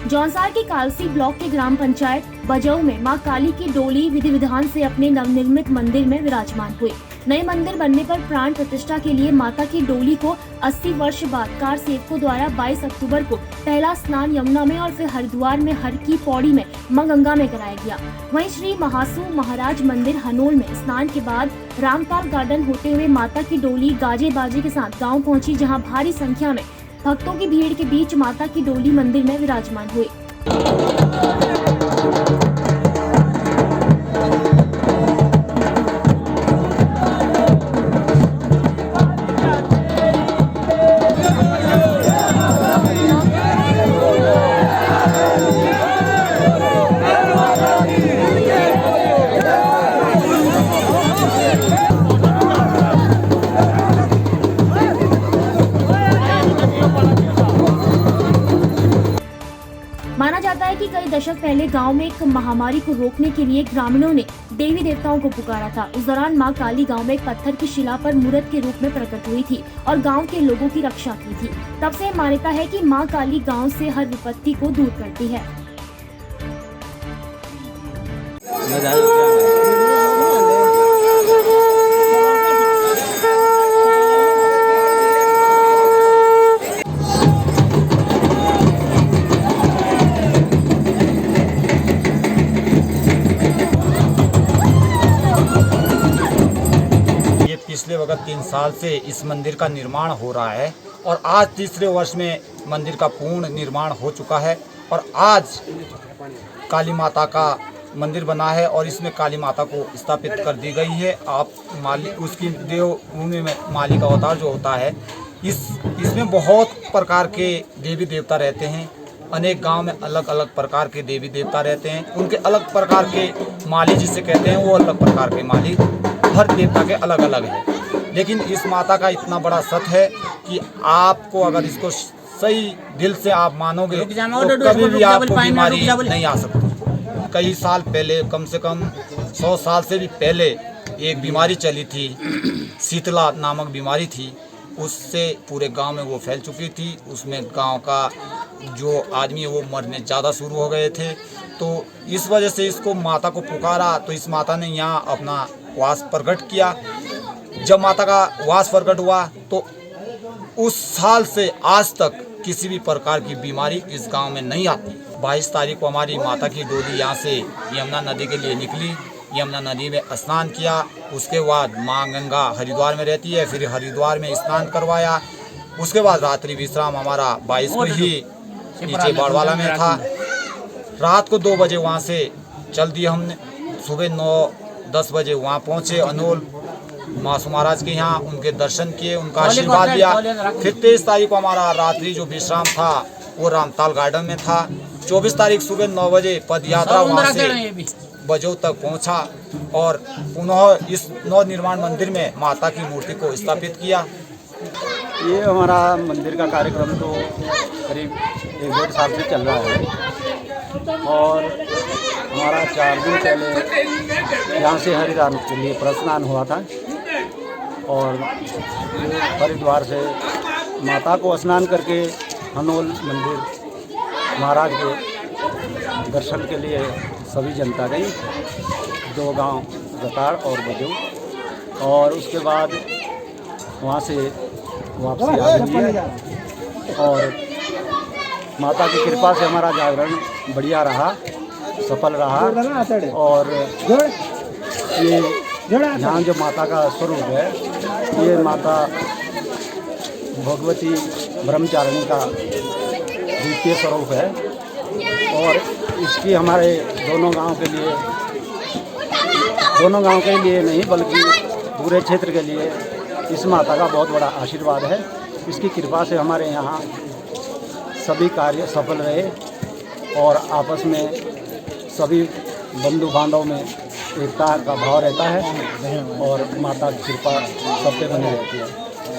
जौनसार के कालसी ब्लॉक के ग्राम पंचायत बजऊ में मां काली की डोली विधि विधान से अपने नवनिर्मित मंदिर में विराजमान हुई। नए मंदिर बनने पर प्राण प्रतिष्ठा के लिए माता की डोली को 80 वर्ष बाद कार सेवकों द्वारा 22 अक्टूबर को पहला स्नान यमुना में और फिर हरिद्वार में हर की पौड़ी में मां गंगा में कराया गया। वहीं श्री महासू महाराज मंदिर हनोल में स्नान के बाद रामपाल गार्डन होते हुए माता की डोली गाजे बाजे के साथ गाँव पहुँची, जहाँ भारी संख्या में भक्तों की भीड़ के बीच माता की डोली मंदिर में विराजमान हुई। माना जाता है कि कई दशक पहले गांव में एक महामारी को रोकने के लिए ग्रामीणों ने देवी देवताओं को पुकारा था। उस दौरान मां काली गांव में एक पत्थर की शिला पर मूर्त के रूप में प्रकट हुई थी और गांव के लोगों की रक्षा की थी। तब से मान्यता है कि मां काली गांव से हर विपत्ति को दूर करती है। पिछले वक्त 3 साल से इस मंदिर का निर्माण हो रहा है और आज तीसरे वर्ष में मंदिर का पूर्ण निर्माण हो चुका है और आज काली माता का मंदिर बना है और इसमें काली माता को स्थापित कर दी गई है। आप मालिक उसकी देवभूमि में मालिक अवतार जो होता है, इसमें बहुत प्रकार के देवी देवता रहते हैं। अनेक गांव में अलग अलग प्रकार के देवी देवता रहते हैं, उनके अलग प्रकार के माली जिसे कहते हैं वो अलग प्रकार के माली हर देवता के अलग अलग है। लेकिन इस माता का इतना बड़ा सत्य है कि आपको अगर इसको सही दिल से आप मानोगे तो कभी भी आपको बीमारी नहीं आ सकती। कई साल पहले, कम से कम 100 साल से भी पहले एक बीमारी चली थी, शीतला नामक बीमारी थी। उससे पूरे गांव में वो फैल चुकी थी। उसमें गांव का जो आदमी है वो मरने ज़्यादा शुरू हो गए थे। तो इस वजह से इसको माता को पुकारा तो इस माता ने यहाँ अपना वास प्रकट किया। जब माता का वास प्रकट हुआ तो उस साल से आज तक किसी भी प्रकार की बीमारी इस गांव में नहीं आती। 22 तारीख को हमारी माता की डोली यहाँ से यमुना नदी के लिए निकली। यमुना नदी में स्नान किया, उसके बाद माँ गंगा हरिद्वार में रहती है, फिर हरिद्वार में स्नान करवाया। उसके बाद रात्रि विश्राम हमारा 22 को ही नीचे बाड़वाला में था। रात को 2 बजे वहाँ से चल दिए हमने। सुबह 9-10 बजे वहाँ पहुँचे अनोल महासू महाराज के यहाँ, उनके दर्शन किए, उनका आशीर्वाद लिया। फिर 23 तारीख को हमारा रात्रि जो विश्राम था वो रामताल गार्डन में था। 24 तारीख सुबह 9 बजे पद यात्रा वहाँ से बजऊ तक पहुँचा और पुनः इस नवनिर्माण मंदिर में माता की मूर्ति को स्थापित किया। ये हमारा मंदिर का कार्यक्रम तो करीब 1-1.5 साल से चल रहा है और हमारा 4 दिन पहले यहाँ से हरिद्वार के लिए प्रस्नान हुआ था और हरिद्वार से माता को स्नान करके हनोल मंदिर महाराज के दर्शन के लिए सभी जनता गई, 2 गांव रताड़ और बजऊ, और उसके बाद वहाँ से वापसी आ गई और माता की कृपा से हमारा जागरण बढ़िया रहा, सफल रहा। और ये यहाँ जो माता का स्वरूप है ये माता भगवती ब्रह्मचारिणी का द्वितीय स्वरूप है और इसकी हमारे दोनों गांव के लिए नहीं बल्कि पूरे क्षेत्र के लिए इस माता का बहुत बड़ा आशीर्वाद है। इसकी कृपा से हमारे यहाँ सभी कार्य सफल रहे और आपस में सभी बंधु बांधव में एकता का भाव रहता है और माता की कृपा सब पे बनी रहती है।